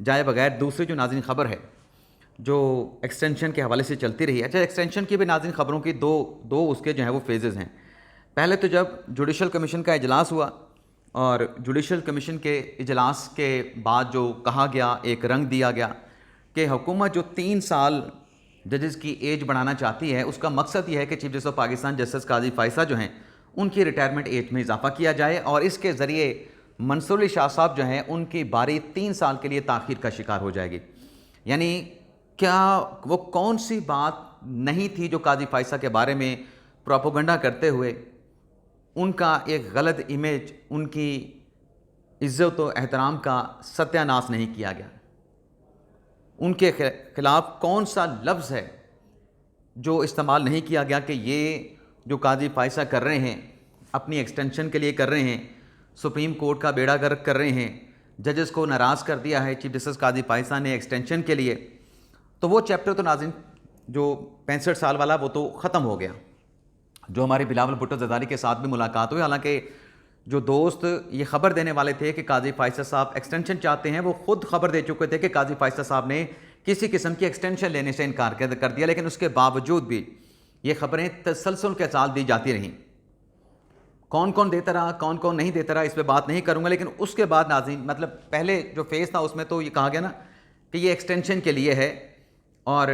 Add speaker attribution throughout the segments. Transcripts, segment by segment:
Speaker 1: جائے بغیر دوسری جو ناظرین خبر ہے جو ایکسٹینشن کے حوالے سے چلتی رہی ہے. اچھا ایکسٹینشن کی بھی ناظرین خبروں کی دو اس کے جو ہیں وہ فیزز ہیں. پہلے تو جب جوڈیشل کمیشن کا اجلاس ہوا اور جوڈیشل کمیشن کے اجلاس کے بعد جو کہا گیا, ایک رنگ دیا گیا کہ حکومت جو 3 سال ججز کی ایج بڑھانا چاہتی ہے اس کا مقصد یہ ہے کہ chief justice of Pakistan justice قاضی فائزہ جو ہیں ان کی ریٹائرمنٹ ایج میں اضافہ کیا جائے, اور اس کے ذریعے منصور علی شاہ صاحب جو ہیں ان کی باری 3 سال کے لیے تاخیر کا شکار ہو جائے گی. یعنی کیا وہ کون سی بات نہیں تھی جو قاضی فائزہ کے بارے میں پروپیگنڈا کرتے ہوئے ان کا ایک غلط امیج, ان کی عزت و احترام کا ستیہ ناش نہیں کیا گیا. ان کے خلاف کون سا لفظ ہے جو استعمال نہیں کیا گیا کہ یہ جو قاضی فائزہ کر رہے ہیں اپنی ایکسٹینشن کے لیے کر رہے ہیں, سپریم کورٹ کا بیڑا گرک کر رہے ہیں, ججز کو ناراض کر دیا ہے چیف جسٹس قاضی فائزہ نے ایکسٹینشن کے لیے. تو وہ چیپٹر تو ناظرین جو 65 سال والا وہ تو ختم ہو گیا. جو ہمارے بلاول بھٹو زرداری کے ساتھ بھی ملاقات ہوئی, حالانکہ جو دوست یہ خبر دینے والے تھے کہ قاضی فائزہ صاحب ایکسٹینشن چاہتے ہیں وہ خود خبر دے چکے تھے کہ قاضی فائزہ صاحب نے کسی قسم کی ایکسٹینشن لینے سے انکار کر دیا, لیکن اس کے باوجود بھی یہ خبریں تسلسل کے ساتھ دی جاتی رہیں. کون کون دیتا رہا, کون کون نہیں دیتا رہا, اس پہ بات نہیں کروں گا. لیکن اس کے بعد ناظرین مطلب پہلے جو فیز تھا اس میں تو یہ کہا گیا نا کہ یہ ایکسٹینشن کے لیے ہے اور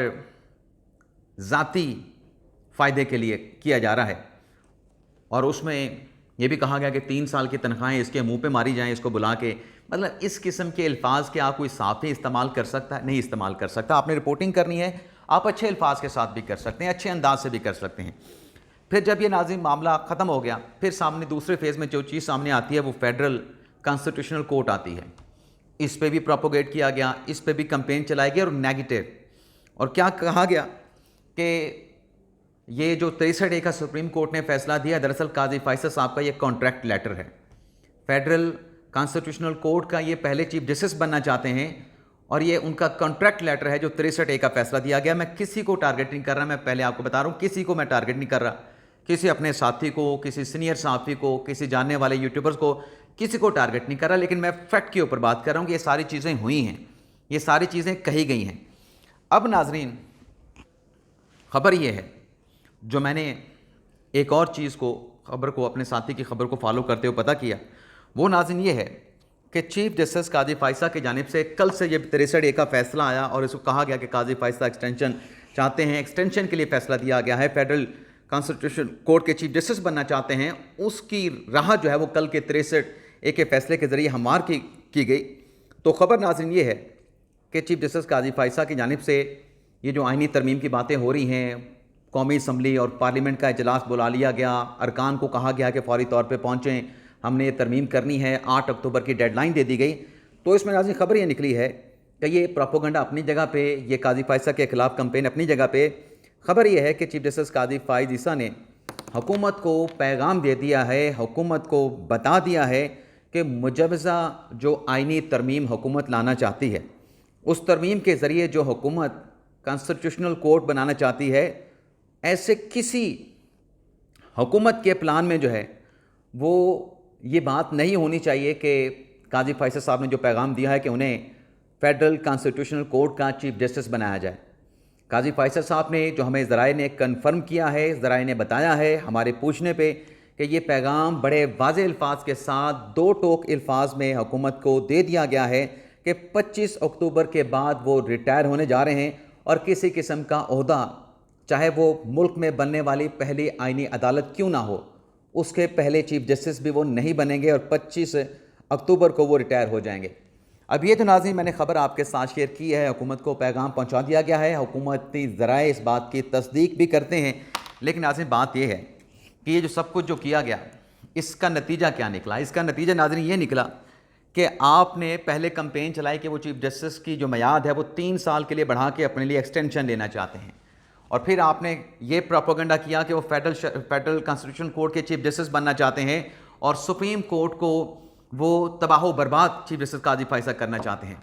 Speaker 1: ذاتی فائدے کے لیے کیا جا رہا ہے, اور اس میں یہ بھی کہا گیا کہ 3 سال کی تنخواہیں اس کے منہ پہ ماری جائیں اس کو بلا کے. مطلب اس قسم کے الفاظ کے آپ کوئی صحافی استعمال کر سکتا ہے؟ نہیں استعمال کر سکتا. آپ نے رپورٹنگ کرنی ہے آپ اچھے الفاظ کے ساتھ بھی کر سکتے ہیں, اچھے انداز سے بھی کر سکتے ہیں. پھر جب یہ ناظرین معاملہ ختم ہو گیا پھر سامنے دوسرے فیز میں جو چیز سامنے آتی ہے وہ فیڈرل کانسٹیٹیوشنل کورٹ آتی ہے. اس پہ بھی پروپوگیٹ کیا گیا, اس پہ بھی کمپین چلائی گئی اور نیگیٹو. اور کیا کہا گیا کہ یہ جو 63A کا سپریم کورٹ نے فیصلہ دیا دراصل قاضی فائزہ صاحب کا یہ کانٹریکٹ لیٹر ہے. فیڈرل کانسٹیٹیوشنل کورٹ کا یہ پہلے چیف جسٹس بننا چاہتے ہیں اور یہ ان کا کانٹریکٹ لیٹر ہے جو 63A کا فیصلہ دیا گیا. میں کسی کو ٹارگٹ نہیں کر رہا, میں پہلے آپ کو بتا رہا ہوں کسی کو میں ٹارگٹ نہیں کر رہا, کسی اپنے ساتھی کو, کسی سینئر صحافی کو, کسی جاننے والے یوٹیوبرز کو, کسی کو ٹارگٹ نہیں کر رہا. لیکن میں فیکٹ کے اوپر بات کر رہا ہوں کہ یہ ساری چیزیں ہوئی ہیں, یہ ساری چیزیں کہی گئی ہیں. اب ناظرین خبر یہ ہے جو میں نے ایک اور چیز کو خبر کو اپنے ساتھی کی خبر کو فالو کرتے ہوئے پتہ کیا, وہ ناظرین یہ ہے کہ چیف جسٹس قاضی فائزہ کی جانب سے کل سے یہ 63A کا فیصلہ آیا اور اس کو کہا گیا کہ قاضی فائزہ ایکسٹینشن چاہتے ہیں, ایکسٹینشن کے لیے فیصلہ دیا گیا ہے, فیڈرل کانسٹیٹیوشن کورٹ کے چیف جسٹس بننا چاہتے ہیں. اس کی راہ جو ہے وہ کل کے 63A کے فیصلے کے ذریعے ہموار کی گئی. تو خبر ناظرین یہ ہے کہ چیف جسٹس قاضی فائزہ کی جانب سے یہ جو آئینی ترمیم کی باتیں ہو رہی ہیں, قومی اسمبلی اور پارلیمنٹ کا اجلاس بلا لیا گیا, ارکان کو کہا گیا کہ فوری طور پہ پہنچیں, ہم نے یہ ترمیم کرنی ہے, 8 اکتوبر کی ڈیڈ لائن دے دی گئی. تو اس میں ناظرین خبر یہ نکلی ہے کہ یہ پروپیگنڈا اپنی جگہ پہ, یہ قاضی فائزہ کے خلاف کمپین اپنی جگہ پہ. خبر یہ ہے کہ چیف جسٹس قاضی فائز عیسیٰ نے حکومت کو پیغام دے دیا ہے, حکومت کو بتا دیا ہے کہ مجوزہ جو آئینی ترمیم حکومت لانا چاہتی ہے اس ترمیم کے ذریعے جو حکومت کانسٹیٹیوشنل کورٹ بنانا چاہتی ہے, ایسے کسی حکومت کے پلان میں جو ہے وہ یہ بات نہیں ہونی چاہیے کہ قاضی فائزہ صاحب نے جو پیغام دیا ہے کہ انہیں فیڈرل کانسٹیٹیوشنل کورٹ کا چیف جسٹس بنایا جائے. قاضی فائزہ صاحب نے جو ہمیں ذرائع نے کنفرم کیا ہے, ذرائع نے بتایا ہے ہمارے پوچھنے پہ کہ یہ پیغام بڑے واضح الفاظ کے ساتھ 2 ٹوک الفاظ میں حکومت کو دے دیا گیا ہے کہ 25 اکتوبر کے بعد وہ ریٹائر ہونے جا رہے ہیں اور کسی قسم کا عہدہ چاہے وہ ملک میں بننے والی پہلی آئینی عدالت کیوں نہ ہو اس کے پہلے چیف جسٹس بھی وہ نہیں بنیں گے اور 25 اکتوبر کو وہ ریٹائر ہو جائیں گے. اب یہ تو ناظرین میں نے خبر آپ کے ساتھ شیئر کی ہے, حکومت کو پیغام پہنچا دیا گیا ہے, حکومتی ذرائع اس بات کی تصدیق بھی کرتے ہیں. لیکن ناظرین بات یہ ہے کہ یہ جو سب کچھ جو کیا گیا اس کا نتیجہ کیا نکلا؟ اس کا نتیجہ ناظرین یہ نکلا کہ آپ نے پہلے کمپین چلائی کہ وہ چیف جسٹس کی جو میعاد ہے وہ 3 سال کے لیے بڑھا کے اپنے لیے ایکسٹینشن لینا چاہتے ہیں, اور پھر آپ نے یہ پروپیگنڈا کیا کہ وہ فیڈرل کانسٹیٹیوشن کورٹ کے چیف جسٹس بننا چاہتے ہیں اور سپریم کورٹ کو وہ تباہ و برباد چیف جسٹس قاضی فائزہ کرنا چاہتے ہیں.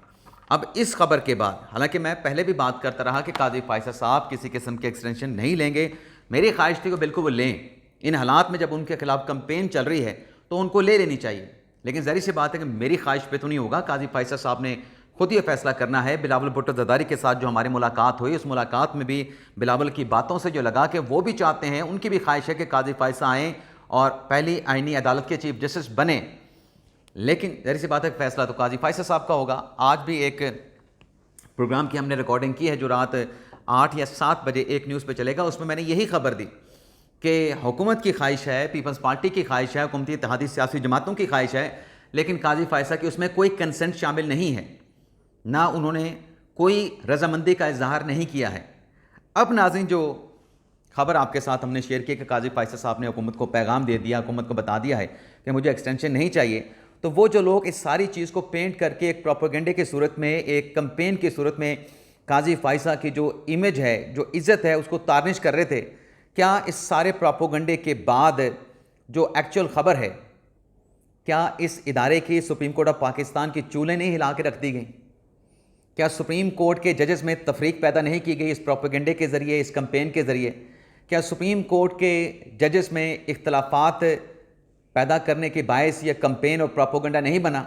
Speaker 1: اب اس خبر کے بعد, حالانکہ میں پہلے بھی بات کرتا رہا کہ قاضی فائزہ صاحب کسی قسم کے ایکسٹینشن نہیں لیں گے, میری خواہش تھی کہ بالکل وہ لیں. ان حالات میں جب ان کے خلاف کمپین چل رہی ہے تو ان کو لے لینی چاہیے, لیکن ظاہر سی بات ہے کہ میری خواہش پہ تو نہیں ہوگا. قاضی فائزہ صاحب نے خود یہ فیصلہ کرنا ہے۔ بلاول بھٹو زرداری کے ساتھ جو ہماری ملاقات ہوئی، اس ملاقات میں بھی بلاول کی باتوں سے جو لگا کہ وہ بھی چاہتے ہیں، ان کی بھی خواہش ہے کہ قاضی فائز آئیں اور پہلی آئینی عدالت کے چیف جسٹس بنیں، لیکن ظاہر سی بات ہے فیصلہ تو قاضی فائز صاحب کا ہوگا۔ آج بھی ایک پروگرام کی ہم نے ریکارڈنگ کی ہے جو رات 8 یا 7 بجے ایک نیوز پہ چلے گا، اس میں نے یہی خبر دی کہ حکومت کی خواہش ہے، پیپلز پارٹی کی خواہش ہے، حکومتی اتحادی سیاسی جماعتوں کی خواہش ہے، لیکن قاضی فائز کی اس میں کوئی کنسنٹ شامل نہیں ہے، نہ انہوں نے کوئی رضامندی کا اظہار نہیں کیا ہے۔ اب ناظرین جو خبر آپ کے ساتھ ہم نے شیئر کی کہ قاضی فائز صاحب نے حکومت کو پیغام دے دیا، حکومت کو بتا دیا ہے کہ مجھے ایکسٹینشن نہیں چاہیے، تو وہ جو لوگ اس ساری چیز کو پینٹ کر کے ایک پروپیگنڈے کی صورت میں، ایک کمپین کی صورت میں قاضی فائز کی جو امیج ہے، جو عزت ہے، اس کو تارنش کر رہے تھے، کیا اس سارے پروپیگنڈے کے بعد جو ایکچول خبر ہے، کیا اس ادارے کی سپریم کورٹ آف پاکستان کی چولیں نہیں ہلا کے رکھ دی گئیں؟ کیا سپریم کورٹ کے ججز میں تفریق پیدا نہیں کی گئی اس پروپیگنڈے کے ذریعے، اس کمپین کے ذریعے؟ کیا سپریم کورٹ کے ججز میں اختلافات پیدا کرنے کے باعث یہ کمپین اور پروپیگنڈا نہیں بنا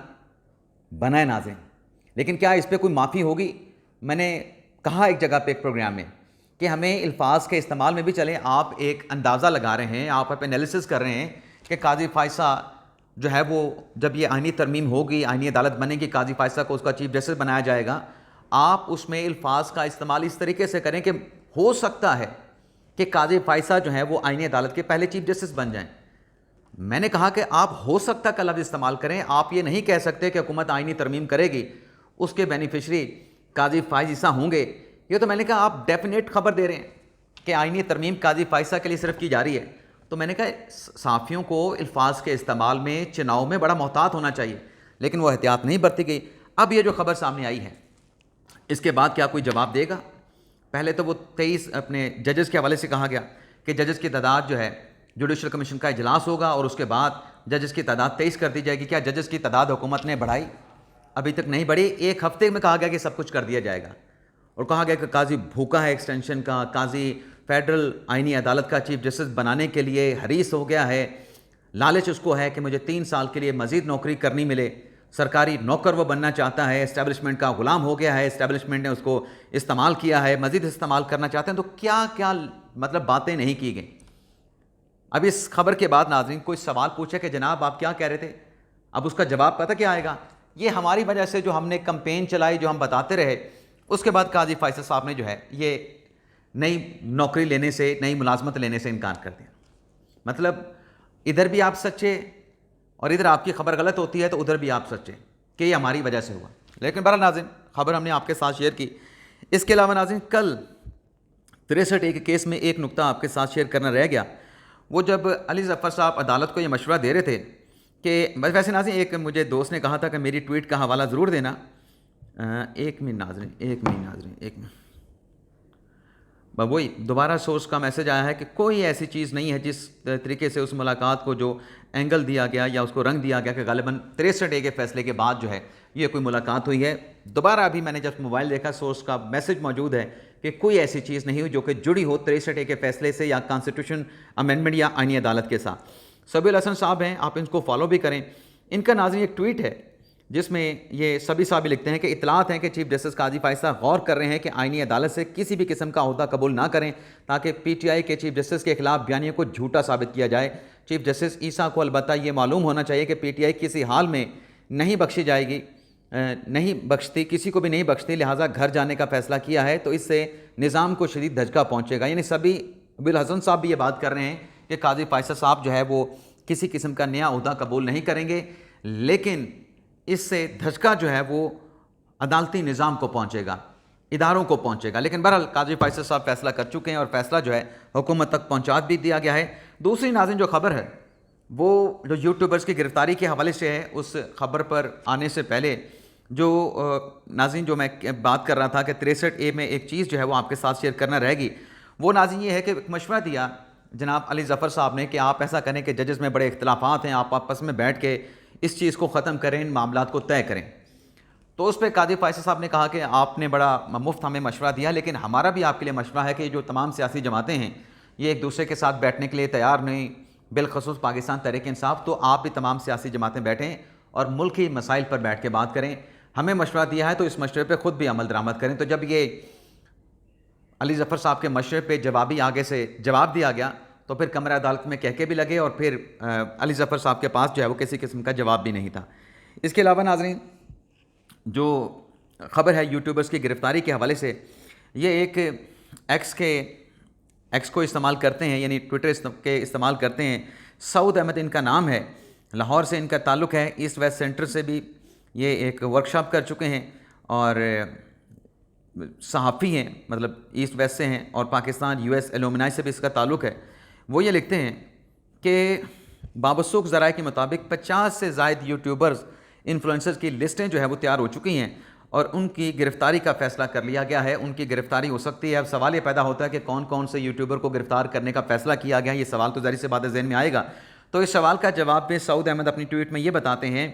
Speaker 1: ہے ناظرین؟ لیکن کیا اس پہ کوئی معافی ہوگی؟ میں نے کہا ایک جگہ پہ ایک پروگرام میں کہ ہمیں الفاظ کے استعمال میں بھی چلیں، آپ ایک اندازہ لگا رہے ہیں، آپ انالیسس کر رہے ہیں کہ قاضی فائز جو ہے وہ جب یہ آئینی ترمیم ہوگی، آئینی عدالت بنے گی، قاضی فائز کو اس کا چیف جسٹس بنایا جائے گا، آپ اس میں الفاظ کا استعمال اس طریقے سے کریں کہ ہو سکتا ہے کہ قاضی فائز جو ہیں وہ آئینی عدالت کے پہلے چیف جسٹس بن جائیں۔ میں نے کہا کہ آپ ہو سکتا کا لفظ استعمال کریں، آپ یہ نہیں کہہ سکتے کہ حکومت آئینی ترمیم کرے گی، اس کے بینیفیشری قاضی فائز ہوں گے۔ یہ تو میں نے کہا آپ ڈیفینیٹ خبر دے رہے ہیں کہ آئینی ترمیم قاضی فائز کے لیے صرف کی جا رہی ہے، تو میں نے کہا صحافیوں کو الفاظ کے استعمال میں، چناؤ میں بڑا محتاط ہونا چاہیے، لیکن وہ احتیاط نہیں برتی گئی۔ اب یہ جو خبر سامنے آئی ہے، اس کے بعد کیا کوئی جواب دے گا؟ پہلے تو وہ 23 اپنے ججز کے حوالے سے کہا گیا کہ ججز کی تعداد جو ہے، جوڈیشل کمیشن کا اجلاس ہوگا اور اس کے بعد ججز کی تعداد 23 کر دی جائے گی۔ کیا ججز کی تعداد حکومت نے بڑھائی؟ ابھی تک نہیں بڑھی۔ ایک ہفتے میں کہا گیا کہ سب کچھ کر دیا جائے گا، اور کہا گیا کہ قاضی بھوکا ہے ایکسٹینشن کا، قاضی فیڈرل آئینی عدالت کا چیف جسٹس بنانے کے لیے حریص ہو گیا ہے، لالچ اس کو ہے کہ مجھے 3 سال کے لیے مزید نوکری کرنی ملے، سرکاری نوکر وہ بننا چاہتا ہے، اسٹیبلشمنٹ کا غلام ہو گیا ہے، اسٹیبلشمنٹ نے اس کو استعمال کیا ہے، مزید استعمال کرنا چاہتے ہیں۔ تو کیا کیا مطلب باتیں نہیں کی گئیں۔ اب اس خبر کے بعد ناظرین کوئی سوال پوچھے کہ جناب آپ کیا کہہ رہے تھے، اب اس کا جواب پتہ کیا آئے گا؟ یہ ہماری وجہ سے جو ہم نے کمپین چلائی، جو ہم بتاتے رہے، اس کے بعد قاضی فائز صاحب نے جو ہے یہ نئی نوکری لینے سے، نئی ملازمت لینے سے انکار کر دیا۔ مطلب ادھر بھی آپ سچے اور ادھر آپ کی خبر غلط ہوتی ہے تو ادھر بھی آپ سچے کہ یہ ہماری وجہ سے ہوا۔ لیکن بہرحال ناظرین خبر ہم نے آپ کے ساتھ شیئر کی۔ اس کے علاوہ ناظرین کل 63A کے کیس میں ایک نقطہ آپ کے ساتھ شیئر کرنا رہ گیا، وہ جب علی ظفر صاحب عدالت کو یہ مشورہ دے رہے تھے کہ ویسے ناظرین ایک مجھے دوست نے کہا تھا کہ میری ٹویٹ کا حوالہ ضرور دینا۔ ایک منٹ ناظرین، وہی دوبارہ سورس کا میسج آیا ہے کہ کوئی ایسی چیز نہیں ہے جس طریقے سے اس ملاقات کو جو اینگل دیا گیا یا اس کو رنگ دیا گیا کہ غالباً 63A کے فیصلے کے بعد جو ہے یہ کوئی ملاقات ہوئی ہے۔ دوبارہ ابھی میں نے جب موبائل دیکھا سورس کا میسج موجود ہے کہ کوئی ایسی چیز نہیں ہوئی جو کہ جڑی ہو 63A کے فیصلے سے یا کانسٹیٹیوشن امینڈمنٹ یا آئینی عدالت کے ساتھ۔ سبیل حسن صاحب ہیں، آپ ان کو فالو بھی کریں۔ ان کا ناظرین ایک ٹویٹ ہے جس میں یہ سبھی صاحب لکھتے ہیں کہ اطلاعات ہیں کہ چیف جسٹس قاضی فائز غور کر رہے ہیں کہ آئینی عدالت سے کسی بھی قسم کا عہدہ قبول نہ کریں تاکہ PTI کے چیف جسٹس کے خلاف بیانیے کو جھوٹا ثابت کیا جائے۔ چیف جسٹس عیسیٰ کو البتہ یہ معلوم ہونا چاہیے کہ PTI کسی حال میں نہیں بخشی جائے گی، نہیں بخشتی، کسی کو بھی نہیں بخشتی، لہٰذا گھر جانے کا فیصلہ کیا ہے تو اس سے نظام کو شدید دھچکا پہنچے گا۔ یعنی سبھی بالحسن صاحب بھی یہ بات کر رہے ہیں کہ قاضی فائز صاحب جو ہے وہ کسی قسم کا نیا عہدہ قبول نہیں کریں گے، لیکن اس سے دھچکا جو ہے وہ عدالتی نظام کو پہنچے گا، اداروں کو پہنچے گا۔ لیکن بہرحال قاضی فائز صاحب فیصلہ کر چکے ہیں اور فیصلہ جو ہے حکومت تک پہنچا بھی دیا گیا ہے۔ دوسری ناظرین جو خبر ہے وہ جو یوٹیوبرز کی گرفتاری کے حوالے سے ہے، اس خبر پر آنے سے پہلے جو ناظرین جو میں بات کر رہا تھا کہ 63A میں ایک چیز جو ہے وہ آپ کے ساتھ شیئر کرنا رہے گی، وہ ناظرین یہ ہے کہ ایک مشورہ دیا جناب علی ظفر صاحب نے کہ آپ ایسا کریں کہ ججز میں بڑے اختلافات ہیں، آپ آپس میں بیٹھ کے اس چیز کو ختم کریں، ان معاملات کو طے کریں۔ تو اس پہ قاضی فائز صاحب نے کہا کہ آپ نے بڑا مفت ہمیں مشورہ دیا، لیکن ہمارا بھی آپ کے لیے مشورہ ہے کہ جو تمام سیاسی جماعتیں ہیں یہ ایک دوسرے کے ساتھ بیٹھنے کے لیے تیار نہیں، بالخصوص پاکستان تحریک انصاف، تو آپ بھی تمام سیاسی جماعتیں بیٹھیں اور ملکی مسائل پر بیٹھ کے بات کریں۔ ہمیں مشورہ دیا ہے تو اس مشورے پہ خود بھی عمل درآمد کریں. تو جب یہ علی ظفر صاحب کے مشورے پہ جوابی آگے سے جواب دیا گیا تو پھر کمرہ عدالت میں کہہ کے بھی لگے, اور پھر علی ظفر صاحب کے پاس جو ہے وہ کسی قسم کا جواب بھی نہیں تھا. اس کے علاوہ ناظرین جو خبر ہے یوٹیوبرز کی گرفتاری کے حوالے سے, یہ ایک ایکس کو استعمال کرتے ہیں, یعنی ٹویٹر کے استعمال کرتے ہیں. سعود احمد ان کا نام ہے, لاہور سے ان کا تعلق ہے. ایسٹ ویسٹ سینٹر سے بھی یہ ایک ورکشاپ کر چکے ہیں اور صحافی ہیں, مطلب ایسٹ ویسٹ سے ہیں, اور پاکستان US ایلومنائی سے بھی اس کا تعلق ہے. وہ یہ لکھتے ہیں کہ بابسوخ ذرائع کے مطابق 50 سے زائد یوٹیوبرز انفلوئنسرز کی لسٹیں جو ہے وہ تیار ہو چکی ہیں اور ان کی گرفتاری کا فیصلہ کر لیا گیا ہے. ان کی گرفتاری ہو سکتی ہے. اب سوال یہ پیدا ہوتا ہے کہ کون کون سے یوٹیوبر کو گرفتار کرنے کا فیصلہ کیا گیا. یہ سوال تو ظاہر سی بات ہے ذہن میں آئے گا. تو اس سوال کا جواب میں سعود احمد اپنی ٹویٹ میں یہ بتاتے ہیں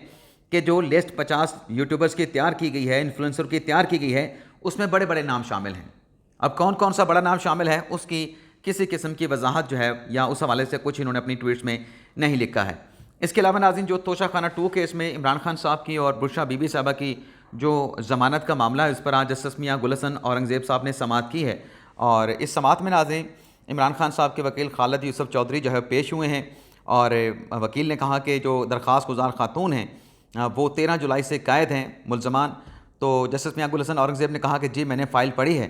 Speaker 1: کہ جو لسٹ 50 یوٹیوبرز کی تیار کی گئی ہے, انفلوئنسر کی تیار کی گئی ہے, اس میں بڑے بڑے نام شامل ہیں. اب کون کون سا بڑا نام شامل ہے اس کی کسی قسم کی وضاحت جو ہے یا اس حوالے سے کچھ انہوں نے اپنی ٹویٹس میں نہیں لکھا ہے. اس کے علاوہ ناظرین جو توشہ خانہ 2 کیس میں عمران خان صاحب کی اور برشا بی بی صاحبہ کی جو ضمانت کا معاملہ ہے, اس پر آج جسٹس میاں گل حسن اورنگزیب صاحب نے سماعت کی ہے. اور اس سماعت میں ناظرین عمران خان صاحب کے وکیل خالد یوسف چودھری جو ہے پیش ہوئے ہیں, اور وکیل نے کہا کہ جو درخواست گزار خاتون ہیں وہ 13 جولائی سے قید ہیں ملزمان. تو جسٹس میاں گل حسن اورنگزیب نے کہا کہ جی میں نے فائل پڑھی ہے.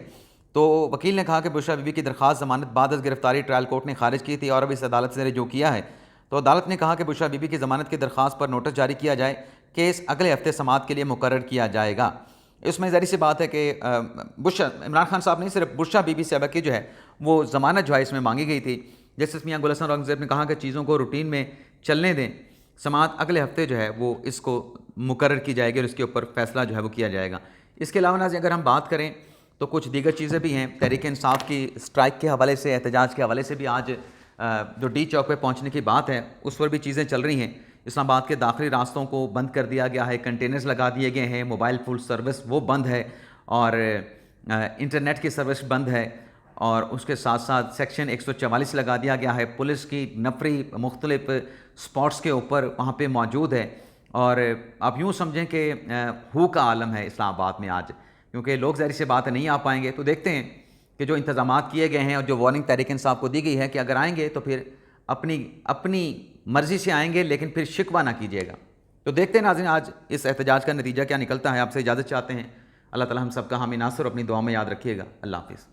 Speaker 1: تو وکیل نے کہا کہ برشا بی بی کی درخواست ضمانت بعد از گرفتاری ٹرائل کورٹ نے خارج کی تھی, اور اب اس عدالت نے رجوع کیا ہے. تو عدالت نے کہا کہ برشا بی بی کی ضمانت کی درخواست پر نوٹس جاری کیا جائے. کیس اگلے ہفتے سماعت کے لیے مقرر کیا جائے گا. اس میں ظاہر سی بات ہے کہ عمران خان صاحب نہیں, صرف برشا بی بی صاحبہ کی جو ہے وہ ضمانت جو ہے اس میں مانگی گئی تھی. جسٹس میاں گل حسن اورنگزیب نے کہا کہ چیزوں کو روٹین میں چلنے دیں, سماعت اگلے ہفتے جو ہے وہ اس کو مقرر کی جائے گی اور اس کے اوپر فیصلہ جو ہے وہ کیا جائے گا. اس کے علاوہ ناظرین اگر ہم بات کریں تو کچھ دیگر چیزیں بھی ہیں. تحریک انصاف کی اسٹرائک کے حوالے سے, احتجاج کے حوالے سے بھی آج جو ڈی چوک پہ پہنچنے کی بات ہے اس پر بھی چیزیں چل رہی ہیں. اسلام آباد کے داخلی راستوں کو بند کر دیا گیا ہے, کنٹینرز لگا دیے گئے ہیں, موبائل فون سروس وہ بند ہے, اور انٹرنیٹ کی سروس بند ہے, اور اس کے ساتھ ساتھ سیکشن 144 لگا دیا گیا ہے. پولیس کی نفری مختلف سپاٹس کے اوپر وہاں پہ موجود ہے, اور آپ یوں سمجھیں کہ ہو کا عالم ہے اسلام آباد میں آج, کیونکہ لوگ ظاہر سی بات نہیں آ پائیں گے. تو دیکھتے ہیں کہ جو انتظامات کیے گئے ہیں اور جو وارننگ تحریک انصاف کو دی گئی ہے کہ اگر آئیں گے تو پھر اپنی مرضی سے آئیں گے, لیکن پھر شکوہ نہ کیجیے گا. تو دیکھتے ہیں ناظرین آج اس احتجاج کا نتیجہ کیا نکلتا ہے. آپ سے اجازت چاہتے ہیں. اللہ تعالی ہم سب کا حامی ناصر اپنی دعا میں یاد رکھیے گا. اللہ حافظ.